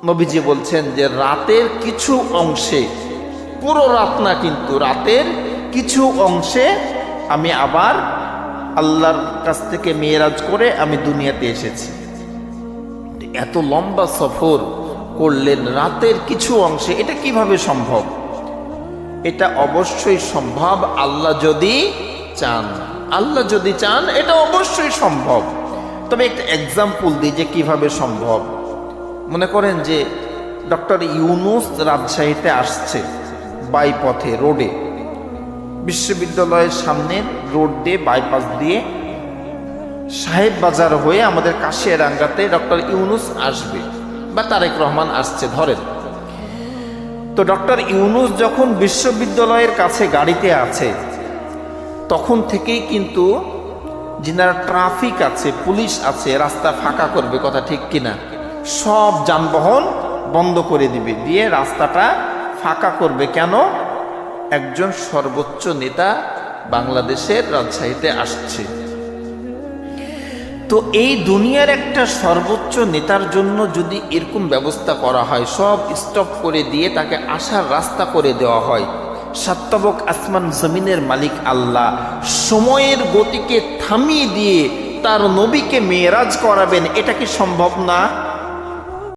নবীজি বলছেন যে রাতের কিছু অংশে, পুরো রাত না কিন্তু, রাতের কিছু অংশে আমি আবার আল্লাহর কাছ থেকে মেরাজ করে আমি দুনিয়াতে এসেছি। এত লম্বা সফর করলেন রাতের কিছু অংশে, এটা কিভাবে সম্ভব? এটা অবশ্যই সম্ভব আল্লাহ যদি চান। আল্লাহ যদি চান এটা অবশ্যই সম্ভব। তবে একটা এক্সাম্পল দিই যে কিভাবে সম্ভব। মনে করেন যে ডক্টর ইউনুস রাজশাহীতে আসছে বাইপথে, রোডে, বিশ্ববিদ্যালয়ের সামনের রোড দিয়ে, বাইপাস দিয়ে সাহেব বাজার হয়ে আমাদের কাশিয়ারাঙ্গাতে ডক্টর ইউনুস আসবে, বা তারেক রহমান আসছে ধরেন। তো ডক্টর ইউনুস যখন বিশ্ববিদ্যালয়ের কাছে গাড়িতে আছে, তখন থেকেই কিন্তু যিনারা ট্রাফিক আছে, পুলিশ আছে, রাস্তা ফাঁকা করবে, কথা ঠিক কিনা, সব যানবাহন বন্ধ করে দিবে, দিয়ে রাস্তাটা ফাঁকা করবে। কেন? একজন সর্বোচ্চ নেতা বাংলাদেশের রাজশাহীতে আসছে। তো এই দুনিয়ার একটা সর্বোচ্চ নেতার জন্য যদি এরকম ব্যবস্থা করা হয়, সব স্টপ করে দিয়ে তাকে আসার রাস্তা করে দেওয়া হয়, সাতবক আসমান জমিনের মালিক আল্লাহ সময়ের গতিকে থামিয়ে দিয়ে তার নবীকে মেরাজ করাবেন, এটা কি সম্ভব না?